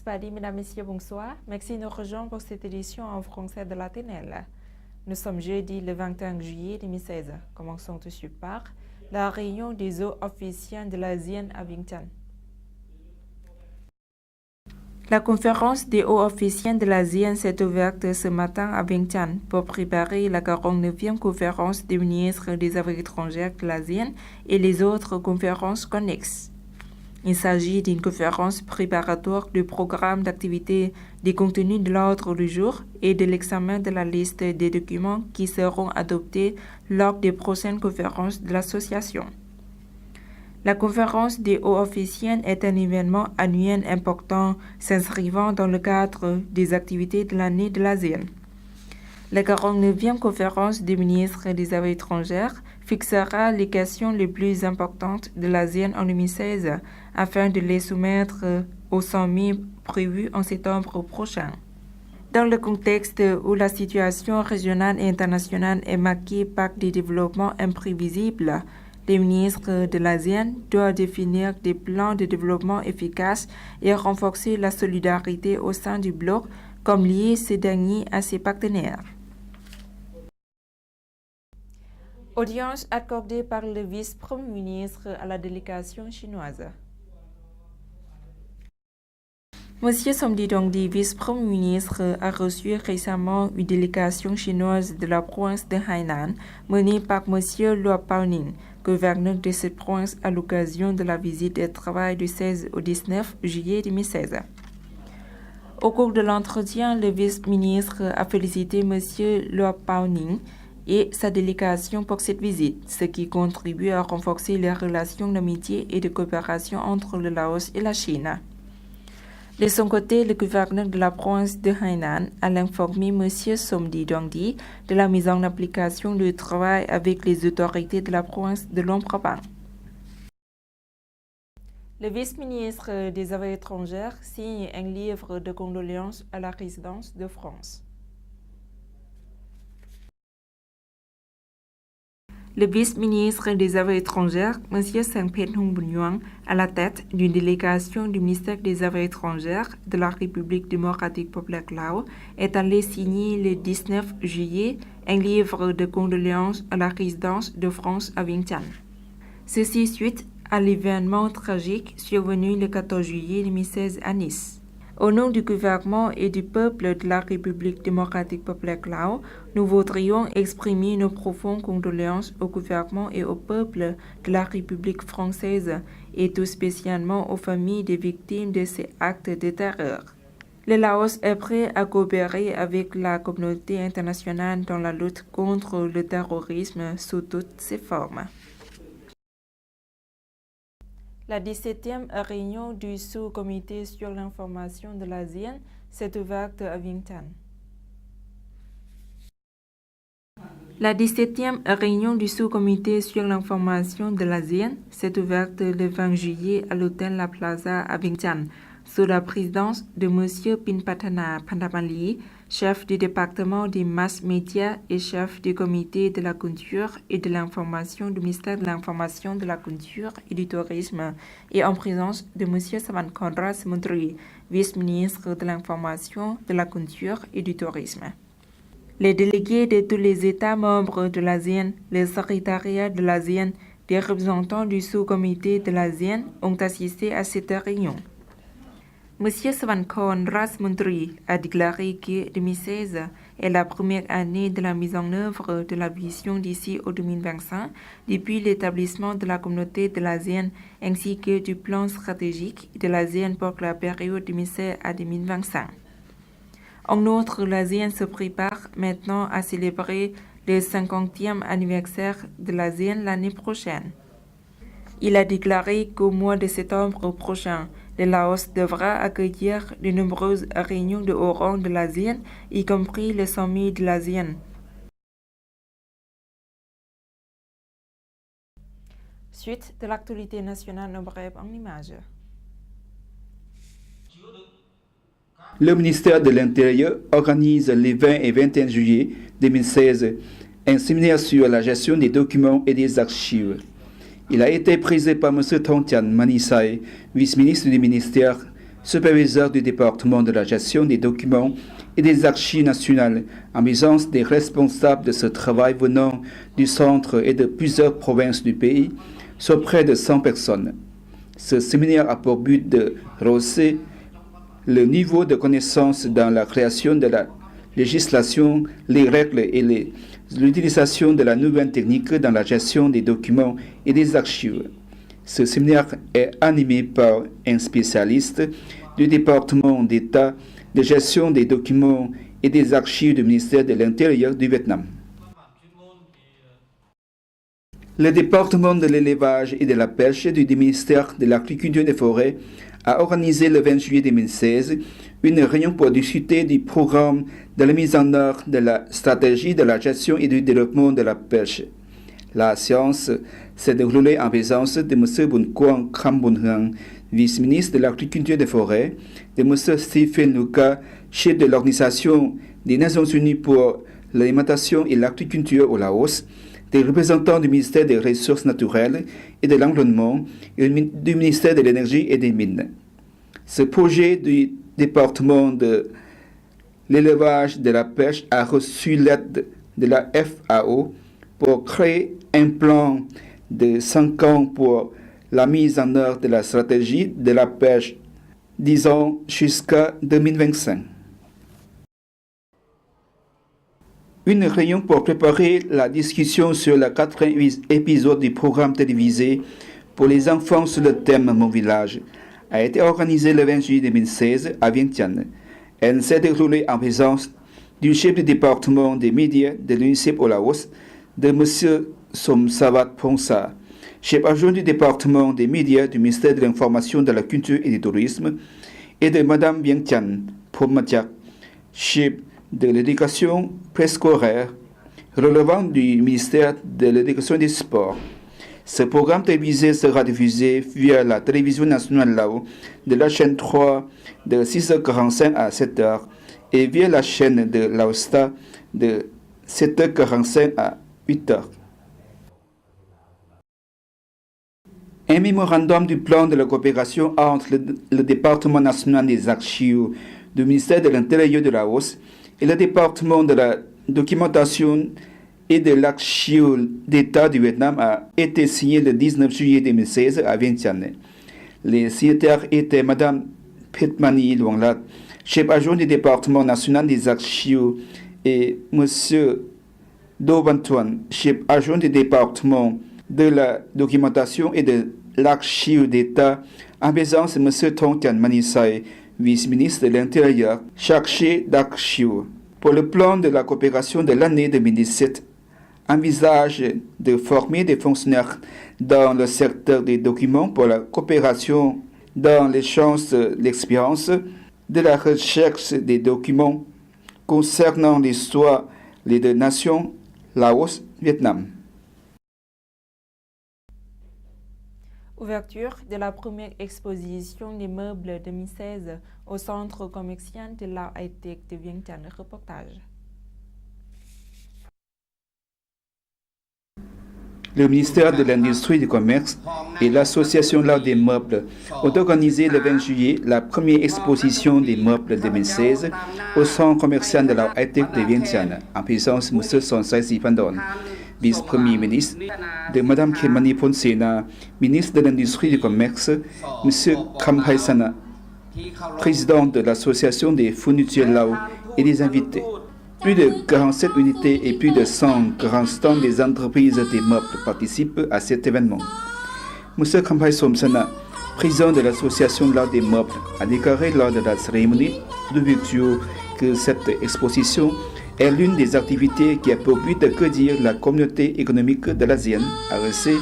Spadi, mesdames, messieurs, bonsoir. Merci de nous rejoindre pour cette édition en français de la TNL. Nous sommes jeudi le 21 juillet 2016. Commençons tout de suite par la réunion des hauts officiels de l'ASEAN à Vientiane. La conférence des hauts officiels de l'ASEAN s'est ouverte ce matin à Vientiane pour préparer la 49e conférence des ministres des Affaires étrangères de l'ASEAN et les autres conférences connexes. Il s'agit d'une conférence préparatoire du programme d'activité des contenus de l'ordre du jour et de l'examen de la liste des documents qui seront adoptés lors des prochaines conférences de l'association. La conférence des hauts officiels est un événement annuel important s'inscrivant dans le cadre des activités de l'année de l'ASEAN. La 49e conférence des ministres des Affaires étrangères fixera les questions les plus importantes de l'ASEAN en 2016 afin de les soumettre au sommet prévu en septembre prochain. Dans le contexte où la situation régionale et internationale est marquée par des développements imprévisibles, les ministres de l'ASEAN doivent définir des plans de développement efficaces et renforcer la solidarité au sein du bloc comme lier ce dernier à ses partenaires. Audience accordée par le vice-premier ministre à la délégation chinoise. Monsieur Somdi Dongdi, vice-premier ministre, a reçu récemment une délégation chinoise de la province de Hainan, menée par Monsieur Luo Baoning, gouverneur de cette province à l'occasion de la visite de travail du 16 au 19 juillet 2016. Au cours de l'entretien, le vice-ministre a félicité Monsieur Luo Baoning et sa délégation pour cette visite, ce qui contribue à renforcer les relations d'amitié et de coopération entre le Laos et la Chine. De son côté, le gouverneur de la province de Hainan a informé M. Somdi Dongdi de la mise en application du travail avec les autorités de la province de Luang Prabang. Le vice-ministre des Affaires étrangères signe un livre de condoléances à la résidence de France. Le vice-ministre des Affaires étrangères, M. Sangpet Hung Bunyuang, à la tête d'une délégation du ministère des Affaires étrangères de la République démocratique populaire Laos, est allé signer le 19 juillet un livre de condoléances à la résidence de France à Vientiane. Ceci suite à l'événement tragique survenu le 14 juillet 2016 à Nice. Au nom du gouvernement et du peuple de la République démocratique populaire Laos, nous voudrions exprimer nos profondes condoléances au gouvernement et au peuple de la République française et tout spécialement aux familles des victimes de ces actes de terreur. Le Laos est prêt à coopérer avec la communauté internationale dans la lutte contre le terrorisme sous toutes ses formes. La 17e réunion du sous-comité sur l'information de l'ASEAN s'est ouverte à Vientiane. La 17e réunion du sous-comité sur l'information de l'ASEAN s'est ouverte le 20 juillet à l'hôtel La Plaza à Vientiane, sous la présidence de M. Pinpatana Pandamali, chef du département des masses médias et chef du comité de la culture et de l'information du ministère de l'information, de la culture et du tourisme, et en présence de M. Savankonra Samundri, vice-ministre de l'information, de la culture et du tourisme. Les délégués de tous les États membres de l'ASEAN, le secrétariat de l'ASEAN, des représentants du sous-comité de l'ASEAN ont assisté à cette réunion. M. Savankhon Rasmundri a déclaré que 2016 est la première année de la mise en œuvre de la vision d'ici au 2025 depuis l'établissement de la communauté de l'ASEAN ainsi que du plan stratégique de l'ASEAN pour la période 2016 à 2025. En outre, l'ASEAN se prépare maintenant à célébrer le 50e anniversaire de l'ASEAN l'année prochaine. Il a déclaré qu'au mois de septembre prochain, le Laos devra accueillir de nombreuses réunions de haut rang de l'ASEAN, y compris le sommet de l'ASEAN. Suite de l'actualité nationale en bref en images. Le ministère de l'Intérieur organise les 20 et 21 juillet 2016 un séminaire sur la gestion des documents et des archives. Il a été présidé par M. Thongtian Manisai, vice-ministre du ministère superviseur du département de la gestion des documents et des archives nationales, en présence des responsables de ce travail venant du centre et de plusieurs provinces du pays, soit près de 100 personnes. Ce séminaire a pour but de rehausser le niveau de connaissance dans la création de la législation, les règles et l'utilisation de la nouvelle technique dans la gestion des documents et des archives. Ce séminaire est animé par un spécialiste du département d'État de gestion des documents et des archives du ministère de l'Intérieur du Vietnam. Le département de l'élevage et de la pêche du ministère de l'Agriculture et des Forêts a organisé le 20 juillet 2016 une réunion pour discuter du programme de la mise en œuvre de la stratégie de la gestion et du développement de la pêche. La séance s'est déroulée en présence de M. Bun Quang Kham Bun Hang, vice-ministre de l'Agriculture et des Forêts, de M. Stephen Luca, chef de l'Organisation des Nations Unies pour l'alimentation et l'agriculture au Laos, des représentants du ministère des Ressources naturelles et de l'Environnement et du ministère de l'Énergie et des Mines. Ce projet du département de l'élevage et de la pêche a reçu l'aide de la FAO pour créer un plan de 5 ans pour la mise en œuvre de la stratégie de la pêche, disons jusqu'à 2025. Une réunion pour préparer la discussion sur le 4e épisode du programme télévisé pour les enfants sur le thème Mon village a été organisée le 20 juillet 2016 à Vientiane. Elle s'est déroulée en présence du chef du département des médias de l'UNICEF au Laos, de M. Somsavat Pongsa, chef adjoint du département des médias du ministère de l'Information, de la Culture et du Tourisme, et de Mme Vientiane Phomatiak, chef de l'éducation préscolaire relevant du ministère de l'Éducation et des Sports. Ce programme télévisé sera diffusé via la télévision nationale Lao de la chaîne 3 de 6h45 à 7h et via la chaîne de Laosta de 7h45 à 8h. Un mémorandum du plan de la coopération entre le département national des archives du ministère de l'Intérieur de Laos et le département de la documentation et de l'archive d'État du Vietnam a été signé le 19 juillet 2016 à Vientiane. Les signataires étaient Mme Phitmani Luanglat, chef adjoint du département national des archives, et M. Do Van Tuan, chef adjoint du département de la documentation et de l'archive d'État, en présence de M. Thong Tian Manisai, vice-ministre de l'Intérieur, chargé d'archives. Pour le plan de la coopération de l'année 2017, envisage de former des fonctionnaires dans le secteur des documents pour la coopération dans l'échange d'expérience, de la recherche des documents concernant l'histoire des deux nations, Laos, Vietnam. Ouverture de la première exposition des meubles 2016 au centre commercial de l'art high-tech de Vientiane. Reportage. Le ministère de l'Industrie et du Commerce et l'Association L'Art des Meubles ont organisé le 20 juillet la première exposition des meubles 2016 au centre commercial de l'art high-tech de Vientiane, en présence de M. Sonsai Siphandon, vice-premier ministre, de Mme Khemani Phonsena, ministre de l'Industrie et du Commerce, M. Khamphai Sana, président de l'Association des fournitures Lao et des invités. Plus de 47 unités et plus de 100 grands stands des entreprises des meubles participent à cet événement. M. Khamphai Somsana, président de l'Association de l'art des meubles, a déclaré lors de la cérémonie d'ouverture que cette exposition est l'une des activités qui a pour but d'accueillir la communauté économique de l'ASEAN, AEC,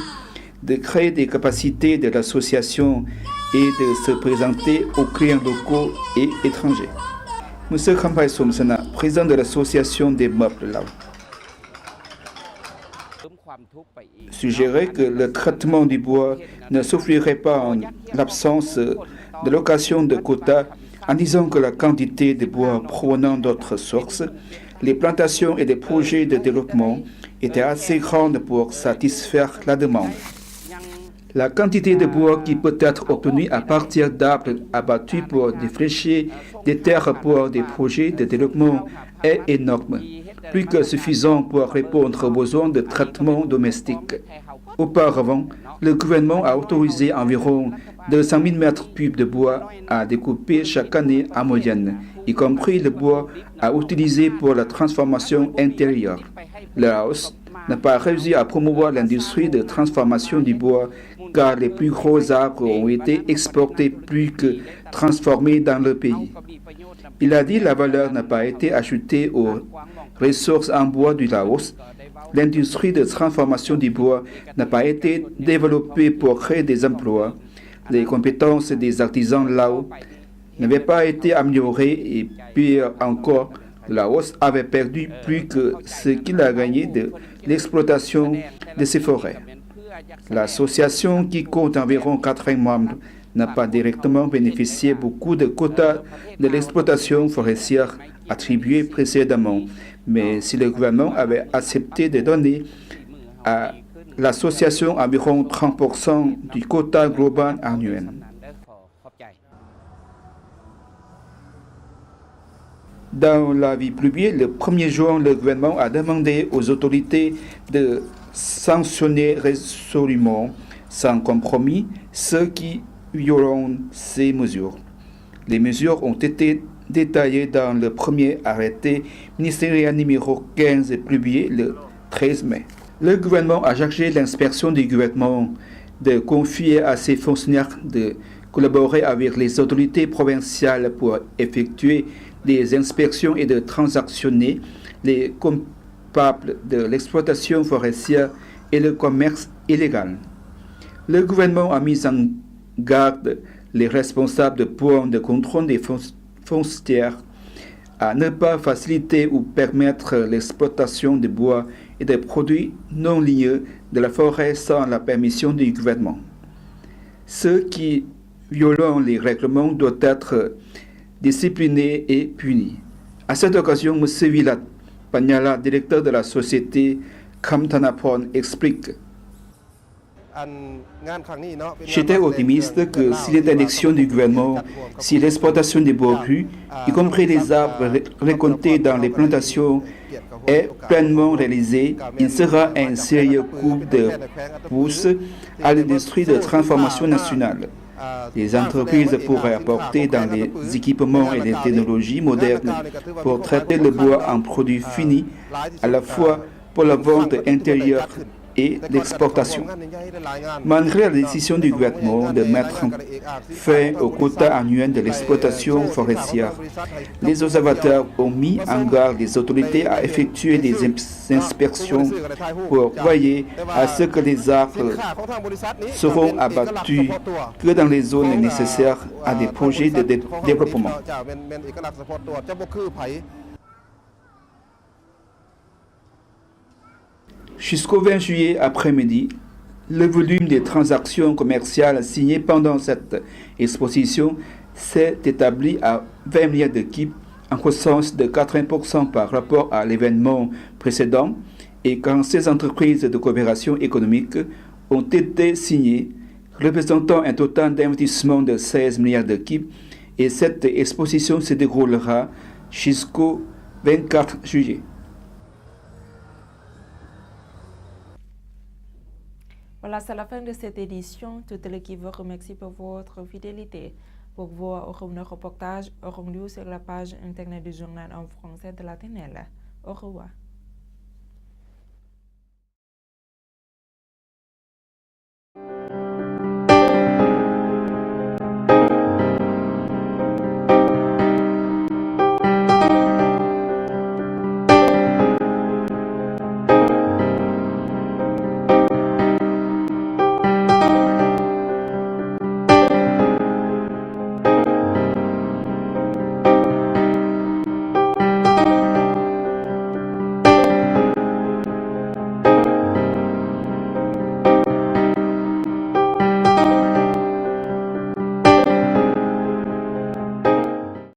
de créer des capacités de l'association et de se présenter aux clients locaux et étrangers. M. Khamphai Somsana, président de l'Association des meubles Lao, suggérait que le traitement du bois ne souffrirait pas en l'absence de location de quotas, en disant que la quantité de bois provenant d'autres sources, les plantations et les projets de développement étaient assez grandes pour satisfaire la demande. La quantité de bois qui peut être obtenue à partir d'arbres abattus pour défricher des terres pour des projets de développement est énorme, plus que suffisant pour répondre aux besoins de traitement domestique. Auparavant, le gouvernement a autorisé environ 200 000 mètres cubes de bois à découper chaque année en moyenne, y compris le bois à utiliser pour la transformation intérieure. Le Laos n'a pas réussi à promouvoir l'industrie de transformation du bois car les plus gros arbres ont été exportés plus que transformés dans le pays. Il a dit que la valeur n'a pas été ajoutée aux ressources en bois du Laos. L'industrie de transformation du bois n'a pas été développée pour créer des emplois. Les compétences des artisans lao n'avaient pas été améliorées et pire encore, le Laos avait perdu plus que ce qu'il a gagné de l'exploitation de ses forêts. L'association, qui compte environ 80 membres, n'a pas directement bénéficié beaucoup de quotas de l'exploitation forestière attribués précédemment, mais si le gouvernement avait accepté de donner à l'association environ 30% du quota global annuel. Dans l'avis publié le 1er juin, le gouvernement a demandé aux autorités de sanctionner résolument, sans compromis, ceux qui violeront ces mesures. Les mesures ont été détaillées dans le premier arrêté ministériel numéro 15 publié le 13 mai. Le gouvernement a chargé l'inspection du gouvernement de confier à ses fonctionnaires de collaborer avec les autorités provinciales pour effectuer des inspections et de transactionner les coupables de l'exploitation forestière et le commerce illégal. Le gouvernement a mis en garde les responsables de points de contrôle des foncières à ne pas faciliter ou permettre l'exploitation de bois et des produits non ligneux de la forêt sans la permission du gouvernement. Ceux qui violent les règlements doivent être disciplinés et punis. À cette occasion, M. Vilat Panyala, directeur de la société Kamtanapon, explique: J'étais optimiste que si l'interdiction du gouvernement, si l'exploitation des bois brus, y compris les arbres récoltés dans les plantations, est pleinement réalisée, il sera un sérieux coup de pouce à l'industrie de transformation nationale. Les entreprises pourraient apporter dans les équipements et les technologies modernes pour traiter le bois en produit fini, à la fois pour la vente intérieure et l'exportation. Malgré la décision du gouvernement de mettre fin au quota annuel de l'exploitation forestière, les observateurs ont mis en garde les autorités à effectuer des inspections pour veiller à ce que les arbres seront abattus que dans les zones nécessaires à des projets de développement. Jusqu'au 20 juillet après-midi, le volume des transactions commerciales signées pendant cette exposition s'est établi à 20 milliards de kip, en croissance de 80% par rapport à l'événement précédent, et 46 entreprises de coopération économique ont été signées, représentant un total d'investissement de 16 milliards de kip, et cette exposition se déroulera jusqu'au 24 juillet. Voilà, c'est la fin de cette édition. Toute l'équipe vous remercie pour votre fidélité. Pour voir nos reportages, auront lieu sur la page internet du journal en français de la TNL. Au revoir.